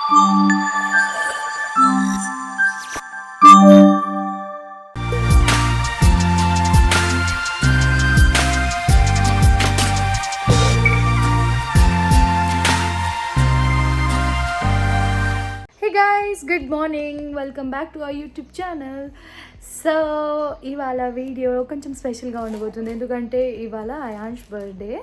Hey guys, good morning. Welcome back to our YouTube channel. So ఇవాళ video కొంచెం స్పెషల్గా ఉండబోతుంది, ఎందుకంటే ఇవాళ అయాన్ష్ బర్త్డే.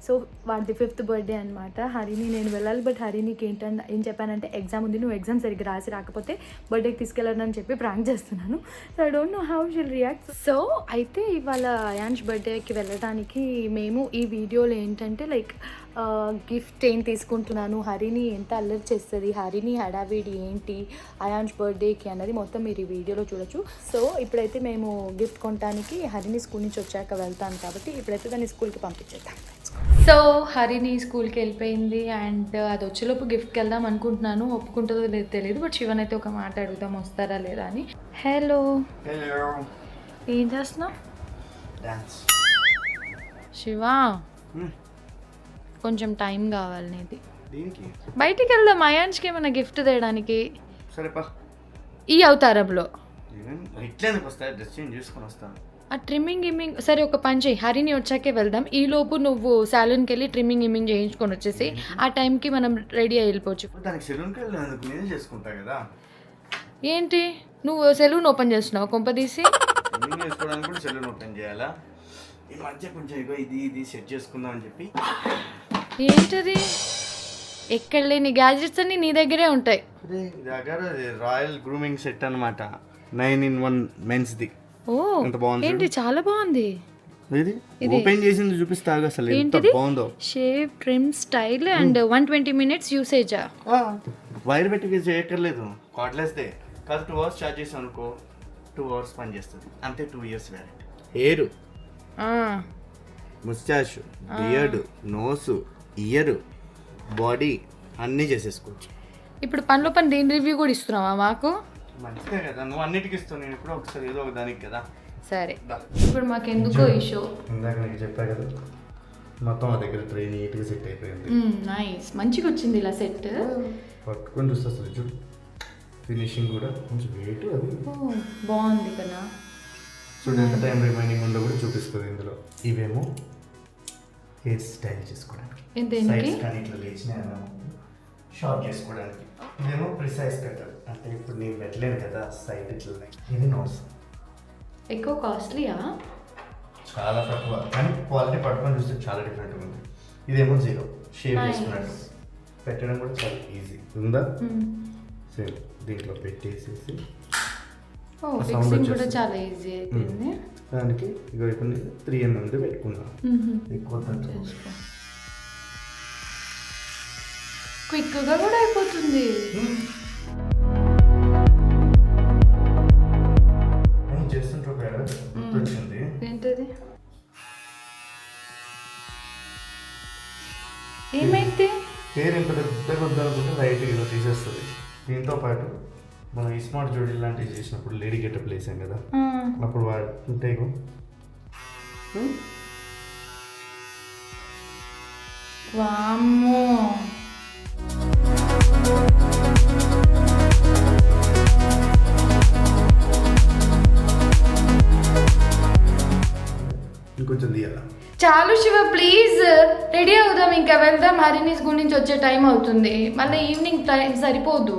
సో వాడిది 5th బర్త్డే అనమాట. హరిని నేను వెళ్ళాలి, బట్ హరినికి ఏం చెప్పానంటే ఎగ్జామ్ ఉంది, నువ్వు ఎగ్జామ్ సరిగ్గా రాసి రాకపోతే బర్త్డేకి తీసుకెళ్ళాలని చెప్పి ప్రాంక్ చేస్తున్నాను. So I don't know how షిల్ react. So అయితే ఇవాళ అయాన్ష్ బర్త్డేకి వెళ్ళడానికి మేము ఈ వీడియోలో ఏంటంటే లైక్ గిఫ్ట్ ఏం తీసుకుంటున్నాను, హరిని ఎంత అల్లరి చేస్తుంది, హరిని హడావిడి ఏంటి అయాన్ష్ బర్త్డేకి అన్నది మొత్తం మీరు ఈ వీడియోలో చూడొచ్చు. సో ఇప్పుడైతే మేము గిఫ్ట్ కొనడానికి హరిని స్కూల్ నుంచి వచ్చాక వెళ్తాను కాబట్టి ఇప్పుడైతే దాన్ని స్కూల్కి పంపించేద్దాం. సో హరిని స్కూల్కి వెళ్ళిపోయింది అండ్ అది వచ్చేలోపు గిఫ్ట్కి వెళ్దాం అనుకుంటున్నాను. ఒప్పుకుంటుందో లేదో తెలియదు, బట్ శివన్ అయితే ఒక మాట అడుగుదాం వస్తారా లేదా అని. హలో, ఏం చేస్తున్నావు? శివా, కొంచెం టైం కావాలి నీది. బయటికి వెళ్దాం అయాన్ష్కి ఏమైనా గిఫ్ట్ తేయడానికి. ఈ అవతారంలో ఆ ట్రిమ్మింగ్ సరే ఒక పని చేయి, హరిని వచ్చాకే వెళ్దాం. ఈ లోపు నువ్వు సాలూన్కి వెళ్ళి ట్రిమ్మింగ్ చేయించుకొని వచ్చేసి ఆ టైంకి మనం రెడీ అయ్యి వెళ్ళిపోవచ్చు. ఏంటి నువ్వు సెలూన్ ఓపెన్ చేస్తున్నావు కొంపదీసి? ఏంటది? ఎక్కడ లేని గ్యాజెట్స్ అన్ని నీ దగ్గరే ఉంటాయి. రాయల్ గ్రూమింగ్ సెట్ అన్నమాట, 9-in-1 మెన్స్ ది. ఓ ఏంటి, చాలా బాగుంది. ఇది ఓపెన్ చేసింది చూపిస్తాగా అసలు ఎంత బాగుందో. Shave, trim, style and 120 minutes యూసేజా? వైర్ పెట్టి చేయక్కర్లేదు, కార్డ్లెస్ దే. కాదు 2 hours ఛార్జ్ చేసాం అనుకో, 2 hours పని చేస్తుంది అంతే. 2 years warranty. Hair, moustache, beard, nose, year, body అన్నీ చేసేసుకోవచ్చు. ఇప్పుడు పనిలో పని దీని రివ్యూ కూడా ఇస్తున్నావా మాకు? మంచిదే కదా, నువ్వు అన్నిటికి ఇస్తావు, నేను ఇప్పుడు ఒకసారి ఏదో ఒక దానికి కదా. సరే ఇప్పుడు మాకు ఎందుకో ఈ షో. ఇందాక నీకు చెప్పా కదా, మొత్తం మా దగ్గర ట్రై నీట్గా సెట్ అయిపోయింది. నైస్, మంచిగా వచ్చింది ఇలా సెట్. పట్టుకొని చూస్తే చూడు, ఫినిషింగ్ కూడా కొంచెం వెయిట్ అది బాగుంది కదా. చూడండి ఎంత టైం రిమైనింగ్ ఉందో కూడా చూపిస్తుంది ఇందులో. ఇవేమో హెయిర్ స్టైల్ చేసుకోవడానికి, సైడ్స్ కానీ ఇట్లా లేచినాయి షార్ట్ చేసుకోవడానికి. ఇదేమో ప్రిసైజ్ కట్టర్, అంటే ఇప్పుడు నేను పెట్టలేను కదా సైడ్ ఇట్లా. ఇది నోస్, ఎక్కువ కాస్ట్లీయా? చాలా తక్కువ, కానీ క్వాలిటీ పట్టుకొని చూస్తే చాలా డిఫరెంట్గా ఉంది. ఇదేమో 0 షేవ్ చేసుకున్నట్టు, పెట్టడం కూడా చాలా ఈజీ ఉందా. సేమ్ దీంట్లో పెట్టేసేసి ఫిక్సింగ్ కూడా చాలా ఈజీ అయిపోయింది. దానికి ఇక ఇప్పుడు 3mm పెట్టుకున్నాను. ఎక్కువ క్విక్గా కూడా అయిపోతుంది. వచ్చింది ఏంటది? ఏమైంది? హెయిర్ ఇంత పెద్దగా వద్దనుకుంటే రైట్ ఇలా తీసేస్తుంది. దీంతో పాటు మనం ఈ స్మార్ట్ జోడీ లాంటివి చేసినప్పుడు లేడీ గెటప్ వేసాం కదా, అప్పుడు వాడు ఉంటాయి. వామ్మో, ఇంకొంచెం తీయాలా? చాలు శివ ప్లీజ్, రెడీ అవుదాం, ఇంకా వెళ్దాం. హరిని స్కూల్ నుంచి వచ్చే టైం అవుతుంది, మళ్ళీ ఈవినింగ్ టైం సరిపోదు.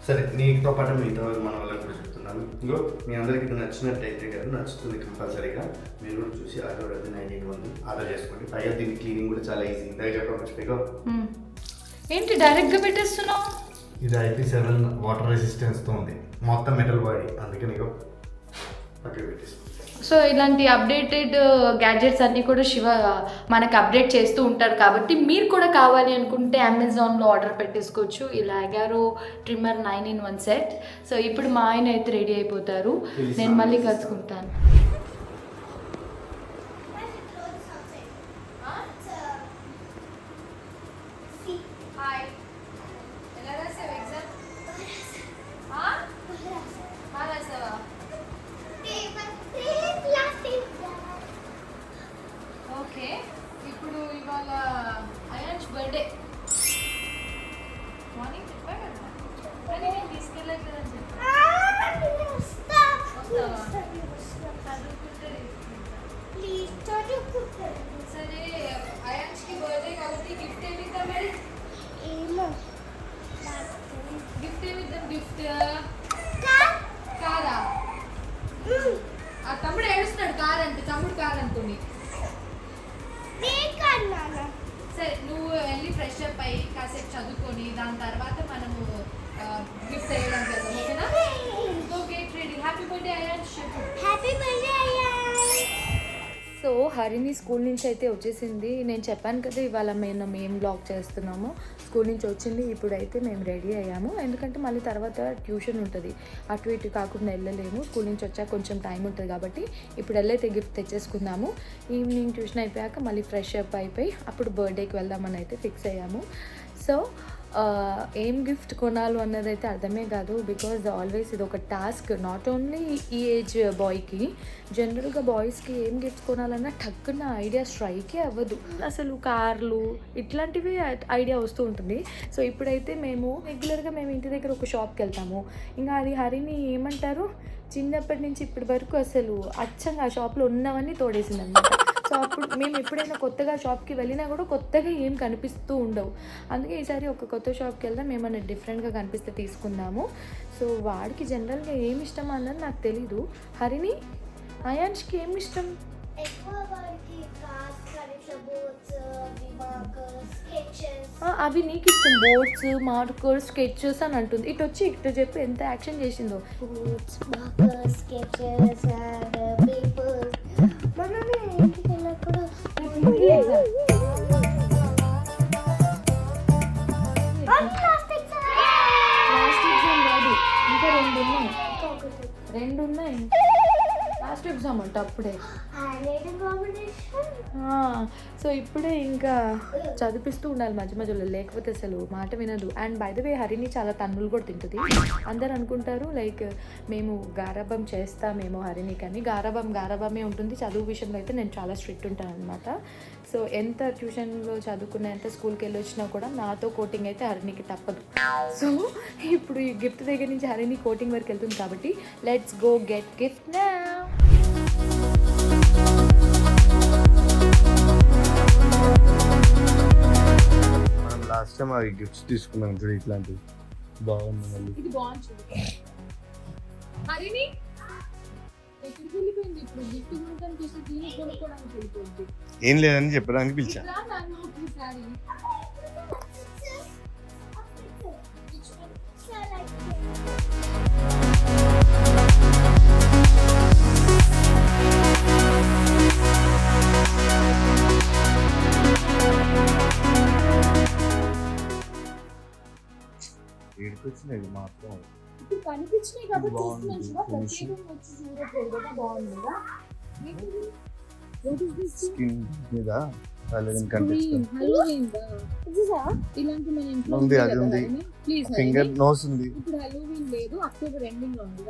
సరే నీతో పాటు మీతో మన వాళ్ళకి కూడా చెప్తున్నాను. ఇంకో మీ అందరికి ఇది నచ్చినట్టయితే కదా, నచ్చుతుంది కంపల్సరీగా మీరు కూడా చూసి ఆర్డర్ 9-in-1 ఆర్డర్ చేసుకోండి. పైగా దీని క్లీనింగ్ కూడా చాలా ఈజీ. ఇందాక చెప్పవచ్చు. ఏంటి డైరెక్ట్గా పెట్టేస్తున్నావు? ఇది IP7 వాటర్ రెసిస్టెన్స్తో ఉంది, మొత్తం మెటల్ బాడీ, అందుకే నీకు పక్కన పెట్టేసి. సో ఇలాంటి అప్డేటెడ్ గ్యాడ్జెట్స్ అన్నీ కూడా శివ మనకు అప్డేట్ చేస్తూ ఉంటాడు, కాబట్టి మీరు కూడా కావాలి అనుకుంటే అమెజాన్లో ఆర్డర్ పెట్టేసుకోవచ్చు. ఇలా Agaro trimmer 9-in-1 set. So ఇప్పుడు మా ఆయన అయితే రెడీ అయిపోతారు, నేను మళ్ళీ కలుసుకుంటాను. ఓకే, ఇప్పుడు ఇవాళ అయాన్ష్ బర్త్డే మార్నింగ్ చెప్పా కదా. అవుతుందని చెప్పు. సరే అయాన్స్కి బర్త్డే కాబట్టి గిఫ్ట్ ఏమి ఇద్దాం మరి? గిఫ్ట్ ఏమి ఇద్దాం? గిఫ్ట్ కారా? ఆ తమ్ముడు ఏడుస్తున్నాడు కార్ అంటే, తమ్ముడు కార్ అనుకోండి. సరే నువ్వు వెళ్ళి ఫ్రెష్ అప్ అయ్యి కాసేపు చదువుకొని దాని తర్వాత మనము గిఫ్ట్ వేయడానికి వెళ్దాం, ఓకేనా? Go get ready. Happy birthday ions. So హరిని స్కూల్ నుంచి అయితే వచ్చేసింది. నేను చెప్పాను కదా ఇవాళ మేము బ్లాగ్ చేస్తున్నాము. స్కూల్ నుంచి వచ్చింది, ఇప్పుడైతే మేము రెడీ అయ్యాము. ఎందుకంటే మళ్ళీ తర్వాత ట్యూషన్ ఉంటుంది, అటు ఇటు కాకుండా వెళ్ళలేము. స్కూల్ నుంచి వచ్చాక కొంచెం టైం ఉంటుంది కాబట్టి ఇప్పుడు వెళ్ళైతే గిఫ్ట్ తెచ్చేసుకుందాము. ఈవినింగ్ ట్యూషన్ అయిపోయాక మళ్ళీ ఫ్రెష్ అప్ అయిపోయి అప్పుడు బర్త్డేకి వెళ్దామని అయితే ఫిక్స్ అయ్యాము. సో ఏం గిఫ్ట్ కొనాలి అన్నది అయితే అర్థమే కాదు. బికాజ్ ఆల్వేస్ ఇది ఒక టాస్క్, నాట్ ఓన్లీ ఈ ఏజ్ బాయ్కి, జనరల్గా బాయ్స్కి ఏం గిఫ్ట్స్ కొనాలన్నా టక్కున ఐడియా స్ట్రైకే అవ్వదు. అసలు కార్లు ఇట్లాంటివి ఐడియా వస్తూ ఉంటుంది. సో ఇప్పుడైతే మేము రెగ్యులర్గా మేము ఇంటి దగ్గర ఒక షాప్కి వెళ్తాము. ఇంకా అది హరిని ఏమంటారు, చిన్నప్పటి నుంచి ఇప్పటి వరకు అసలు అచ్చంగా ఆ షాప్లో ఉన్నవన్నీ తోడేసింది అనమాట. సో అప్పుడు మేము ఎప్పుడైనా కొత్తగా షాప్కి వెళ్ళినా కూడా కొత్తగా ఏం కనిపిస్తూ ఉండవు. అందుకే ఈసారి ఒక కొత్త షాప్కి వెళ్దాం, ఏమన్నా డిఫరెంట్గా కనిపిస్తే తీసుకుందాము. సో వాడికి జనరల్గా ఏమి ఇష్టం అన్నది నాకు తెలీదు. హరిని అయాన్ష్కి ఏమి ఇష్టం? అవి నీకు ఇష్టం, బోర్డ్స్, మార్కర్స్, స్కెచెస్ అని అంటుంది. ఇటు వచ్చి ఇటు చెప్పి ఎంత యాక్షన్ చేసిందో. ఇంకా రెండు ఉన్నాయి. లాస్ట్ ఎగ్జామ్ అంట అప్పుడే. సో ఇప్పుడే ఇంకా చదివిస్తూ ఉండాలి మధ్య మధ్యలో, లేకపోతే అసలు మాట వినదు. అండ్ బై ద వే హరిని చాలా తన్నులు కూడా తింటుంది. అందరు అనుకుంటారు లైక్ మేము గారాబం చేస్తామేమో హరిని, కానీ గారాబమే ఉంటుంది. చదువు విషయంలో అయితే నేను చాలా స్ట్రిక్ట్ ఉంటాను అనమాట. సో ఎంత ట్యూషన్లో చదువుకున్నా, ఎంత స్కూల్కి వెళ్ళి వచ్చినా కూడా నాతో కోటింగ్ అయితే హరినికి తప్పదు. సో ఇప్పుడు ఈ గిఫ్ట్ దగ్గర నుంచి హరిని కోటింగ్ వరకు వెళ్తుంది కాబట్టి let's go get gift now. Last time అవి గిఫ్ట్స్ తీసుకున్నాం చూడు, ఇట్లాంటివి బాగుంది. మళ్ళీ ఇది బాగుంది. హరిని ఎక్కడికి వెళ్ళిపోయింది ఇప్పుడు? గిఫ్ట్ కొనడానికి చేసి దీన్ని కొనుక్కోవడానికి వెళ్ళిపోయింది. ఏం లేదని చెప్పడానికి పిలిచా. ఏడుకొచ్చినది మాత్రం ఇప్పుడు కనిపించినాయి కాబట్టి చూస్తున్నాను. చూడ ప్రత్యేకంగా వచ్చి చూడట్లేదు కదా, బాగుంది కదా. స్కిన్ మీద హలోవిన్ కంటెస్ట్ ఇలాంటి మన ఇంట్లో ఉంది, అది ఉంది. ప్లీజ్ ఫింగర్ నోస్ ఉంది. ఇప్పుడు హలోవిన్ లేదు, అక్టోబర్ ఎండింగ్ లో ఉంది.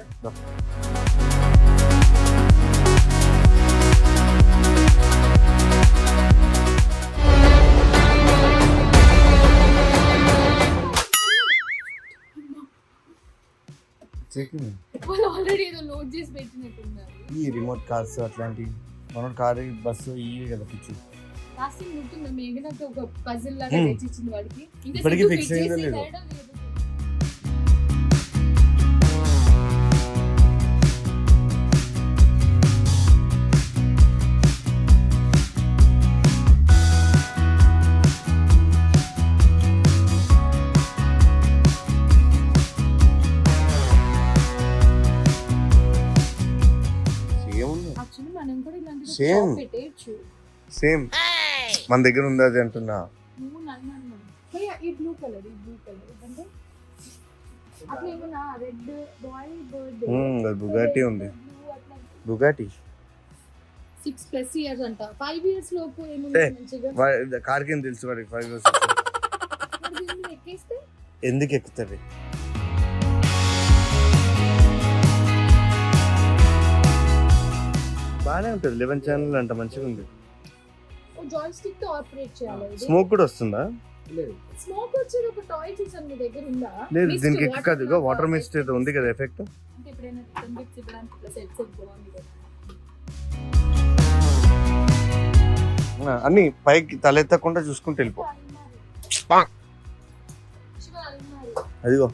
వాళ్ళు ఆల్రెడీ ఏదో లోడ్ చేసి పెట్టినట్టున్నారు. ఈ రిమోట్ కార్స్ అట్లాంటి మన కార్ బస్సు ఇవి కదా పిచ్చి. లాస్ట్ టైం గుర్తుందా మేఘనాతో ఒక పజిల్ లాగా తెచ్చిచ్చింది వాడికి. ఇప్పటికీ ఫిక్స్ అయ్యిందో లేదో. సేమ్ మన దగ్గర ఉంది అది అంటున్నా. ఈ బ్లూ కలర్ అంటే అట్లా ఏమన్నా రెడ్ బాయ్ బర్త్డే బుగాటి ఉంది. బుగాటి 6+ years అంట. 5 years లోపు ఏముంది మంచిగా కార్ కింద తెలుసు వాడికి 5 years. ఎక్కేస్తే ఎందుకు ఎక్కుతుంది? బాగానే ఉంటుంది. 11 channel అంట, మంచిగా ఉంది. జాయ్స్టిక్ తో ఆపరేట్ చేయాలి. స్మోక్ కూడా వస్తుందా? స్మోక్ వచ్చేది ఒక టాయ్ చూసాను మీ దగ్గర ఉందా? లేదు Mist, దీనికి water కాదు లాగా వాటర్ మిస్ట్ ఏదో ఉంది కదా ఎఫెక్ట్. అంటే ఎప్పుడైనా గిఫ్ట్స్ ఇవ్వడానికి ఇట్లా సెట్స్ బాగుంది కదా. అన్ని పైకి తలెత్తకుండా చూసుకుంటూ వెళ్ళిపో. శివ అల్మారి. అదిగో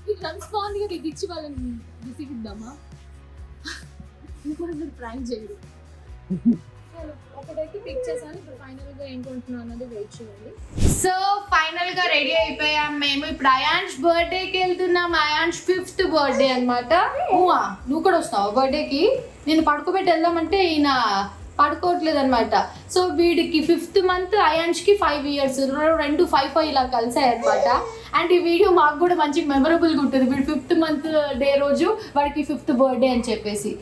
ఈ డ్రమ్స్ బాగుంది కదా, ఇది ఇచ్చి వాళ్ళని గిఫ్ట్ ఇద్దామా? ఇంకొకటి ప్రాంక్ చేయరు. ఒకటైతే పిక్ చేశాను, ఇప్పుడు ఫైనల్ గా ఏం కొంటున్నాను అన్నది వెయిట్ చేయాలి. సో ఫైనల్ గా రెడీ అయిపోయాం మేము. ఇప్పుడు అయాన్ష్ బర్త్డేకి వెళ్తున్నాం. అయాన్ష్ 5th బర్త్డే అనమాట. నువ్వు కూడా వస్తావు బర్త్డేకి? నేను పడుకోబెట్టి వెళ్దామంటే ఈయన పడుకోవట్లేదు అనమాట. సో వీడికి 5th month, అయాన్ష్కి 5 years, 2 5 ఇలా కలిసాయి అనమాట. అండ్ ఈ వీడియో మాకు కూడా మంచి మెమరబుల్గా ఉంటుంది. వీడు 5th month డే రోజు వాడికి 5th బర్త్డే అని చెప్పేసి.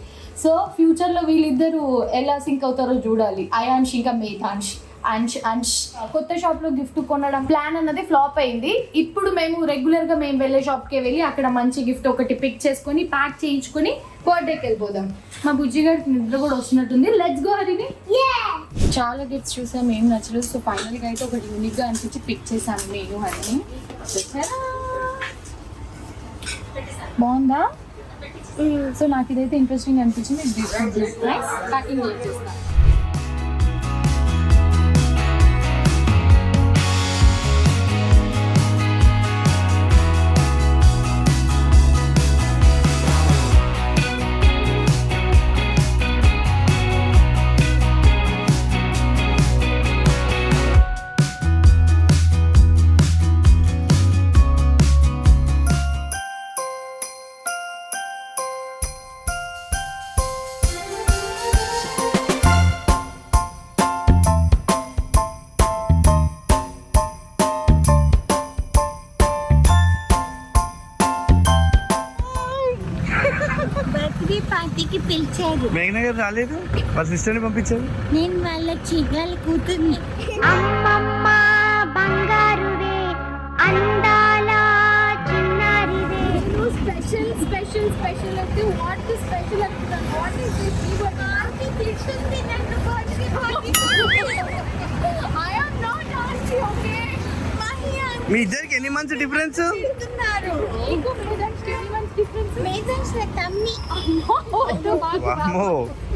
సో ఫ్యూచర్లో వీళ్ళిద్దరూ ఎలా సింక్ అవుతారో చూడాలి. అయాన్ష్ ఇంకా మేధాన్ష్. అంష్ కొత్త షాప్లో గిఫ్ట్ కొనడం ప్లాన్ అన్నది ఫ్లాప్ అయింది. ఇప్పుడు మేము రెగ్యులర్గా మేము వెళ్ళే షాప్కే వెళ్ళి అక్కడ మంచి గిఫ్ట్ ఒకటి పిక్ చేసుకొని ప్యాక్ చేయించుకొని బర్త్డేకి వెళ్ళిపోదాం. మా బుజ్జి గారికి నిద్ర కూడా వస్తున్నట్టుంది. లెట్స్ గో హరిని. చాలా గిఫ్ట్స్ చూసాం, ఏం నచ్చలేదు. సో ఫైనల్గా అయితే ఒకటి యూనిక్గా అనిపించి పిక్ చేశాను నేను హరిని. బాగుందా? సో నాకు ఇదైతే ఇంట్రెస్టింగ్ అనిపించింది. ప్యాకింగ్ చేస్తాను. బర్త్డే పార్టీకి పిలిచారు. మేఘన గారు రాలేదు, వాళ్ళ సిస్టర్ని పంపించారు. నేను వాళ్ళ కూతుర్ని. అమ్మమ్మ బంగారువే, అందాల చిన్నారివే. స్పెషల్ స్పెషల్ స్పెషల్ అంటే వాట్ ఇస్ స్పెషల్ అంటున్నాను. What is this? ఆర్తి తిడుతుంది నన్ను. I am not Archi, okay? మీ ఇద్దరికి ఎన్ని మంత్స్ డిఫరెన్స్? తిడుతున్నారు. నీకు మేధాన్ష్ ఎన్ని మంత్స్ డిఫరెన్స్? మేధాన్ష్ నా తమ్మి. వామ్మో.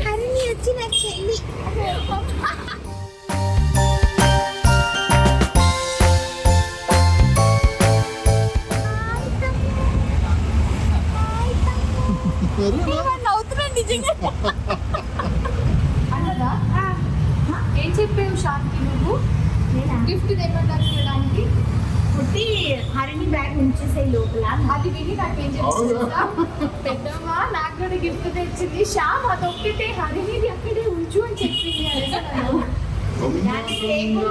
హరిణి వచ్చి నా చెల్లి. నవ్వుతున్నాను నిజంగా. అన్నదా ఏం చెప్పావు శాంతి నువ్వు? గిఫ్ట్ తెమ్మన్నారు చూడడానికి. పుట్టి హరిణి బ్యాగ్ ఉంచేసే లోపల అది విని నాకేం చెప్తుందా? పెద్దమ్మ నాకు కూడా గిఫ్ట్ తెచ్చింది. శ్యామ్ అదొక్కటే హరినిది అక్కడే ఉంచు అని చెప్పింది.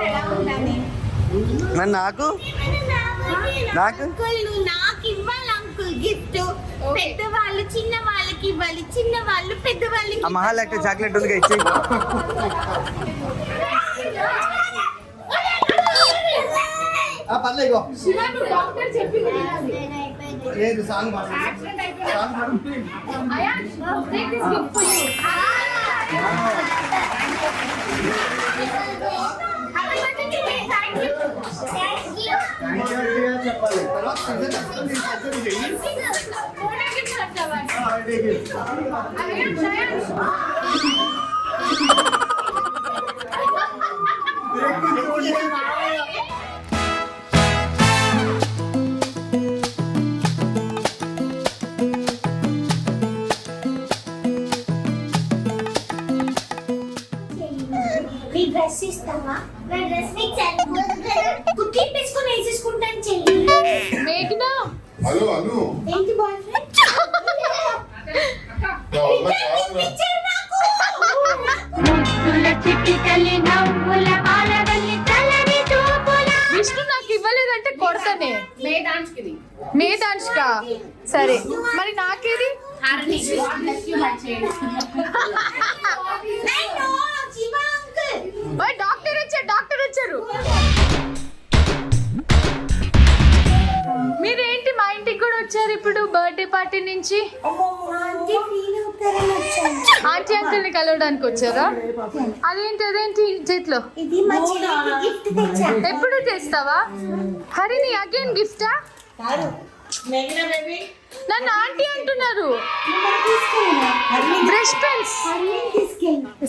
ఎలా ఉండాలి? మరి నాకు అంకుల్ నువ్వు నాకు ఇవ్వాలి అంకుల్ గిఫ్ట్. పెద్దవాళ్ళు చిన్న వాళ్ళకి ఇవ్వాలి, చిన్న వాళ్ళు పెద్దవాళ్ళకి. ఆ మహల్ యాక్టర్ చాక్లెట్ ఉంది ఇచ్చి. పర్లేదు శివ నువ్వు డాక్టర్ చెప్పింది వినాలి. లేదు సాంగ్ అయాన్, take this gift for you. Happy birthday to me. Thank you. చెప్పాలి. Photo gift వచ్చావా? అయాన్, నీ డ్రెస్ ఇస్తావా? నా డ్రెస్ నీకు సరిపోదు కదా. కుర్తీ పెట్టుకొని వేసేసుకుంటాను చెల్లి. మేఘనా, హలో హలో ఏంటి బాయ్ ఫ్రెండ్? విష్ణు నాకు ఇవ్వలేదంటే కొడతానే. మేధాన్ష్కా? సరే మరి నాకేది? డాక్టర్ వచ్చారు. మీరేంటి మా ఇంటికి కూడా వచ్చారు ఇప్పుడు? ఇప్పుడు బర్త్డే పార్టీ నుంచి ఆంటీ అంకుల్ని కలవడానికి వచ్చారా? అదేంటి చేతిలో? ఇది మా చెల్లికి గిఫ్ట్ తెచ్చా. ఎప్పుడు తెస్తావా? హరిని అగైన్ గిఫ్టా? నన్ను ఆంటీ అంటున్నారు. Brush pens.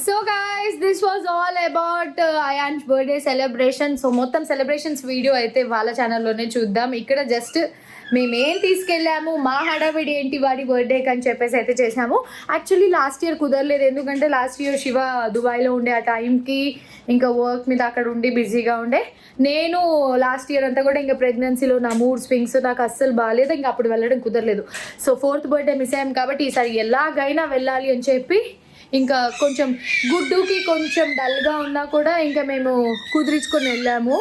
So guys this was all about ions birthday celebration. So మొత్తం సెలబ్రేషన్స్ వీడియో అయితే వాళ్ళ ఛానల్లోనే చూద్దాం. ఇక్కడ జస్ట్ మేమేం తీసుకెళ్ళాము, మా హడావిడి ఏంటి వాడి బర్త్డేకి అని చెప్పేసి అయితే చేసాము. యాక్చువల్లీ లాస్ట్ ఇయర్ కుదరలేదు, ఎందుకంటే లాస్ట్ ఇయర్ శివ దుబాయ్లో ఉండే ఆ టైంకి, ఇంకా వర్క్ మీద అక్కడ ఉండి బిజీగా ఉండే. నేను లాస్ట్ ఇయర్ అంతా కూడా ఇంకా ప్రెగ్నెన్సీలో నా మూడ్ స్వింగ్స్ నాకు అస్సలు బాగాలేదు, ఇంకా అప్పుడు వెళ్ళడం కుదరలేదు. సో 4th బర్త్డే మిస్ అయ్యాం కాబట్టి ఈసారి ఎలాగైనా వెళ్ళాలి అని చెప్పి ఇంకా కొంచెం గుడ్డుకి కొంచెం డల్గా ఉన్నా కూడా ఇంకా మేము కుదిరించుకొని వెళ్ళాము.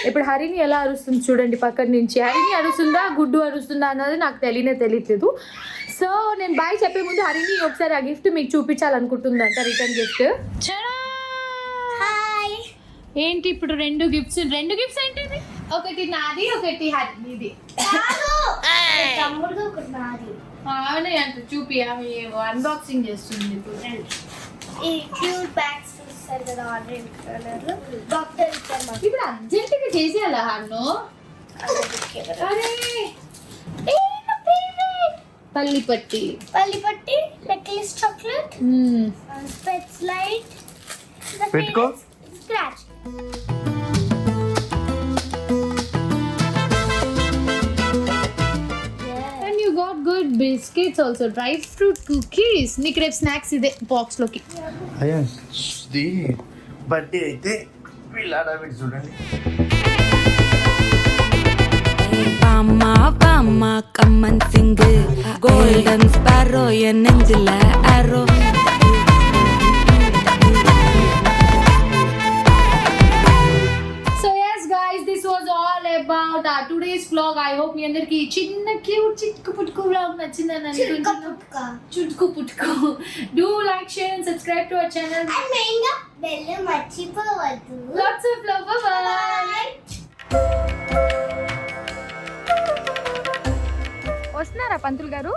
ఇప్పుడు హరిని ఎలా అరుస్తుంది చూడండి పక్కన నుంచి. హరిని అరుస్తుందా గుడ్డు అరుస్తుందా అన్నది నాకు తెలియట్లేదు. సో నేను బాయ్ చెప్పే ముందు హరిని ఒకసారి ఆ గిఫ్ట్ మీకు చూపించాలనుకుంటుందంట, రిటర్న్ గిఫ్ట్. ఏంటి ఇప్పుడు రెండు గిఫ్ట్స్ ఏంటిది? ఒకటి నాది, ఒకటి హరినిది. తమ్ముడు ఒకటి నాది. అవునే అంట, చూపి ఆమె అన్బాక్సింగ్ చేస్తుంది ఇప్పుడు. ఈ క్యూట్ బ్యాగ్స్ చూస్తారు కదా ఆరెంజ్ కలర్ డాక్టర్ ఇచ్చారు మాకు. ఇప్పుడు అర్జెంటుగా చేసేయాలా హన్ను? అరే పల్లిపట్టి నెక్లెస్ చాక్లెట్ స్పెట్స్ లైట్ పెట్టుకో scratch. And you got good biscuits also, dry fruit cookies. నీకు రేపు స్నాక్స్ ఇదే బాక్స్లోకి. అయాన్స్ది బర్త్డే అయితే వీళ్ళ హడావిడి చూడండి. பாமா கம்மன் சிங்கு கோல்டன் ஸ்பாரோ என் நெஞ்சில ஆரோ. So yes guys, this was all about our today's vlog. I hope మీ అందరికి చిన్న క్యూట్ చిట్కు పుట్కు vlog నచ్చిందని అనుకుంటున్నాను. చుట్కు పుట్కు. Do like, share and subscribe to our channel. And మెయిన్గా బెల్ మర్చిపోవద్దు. Lots of love. Bye. వస్తున్నారా పంతులు గారు?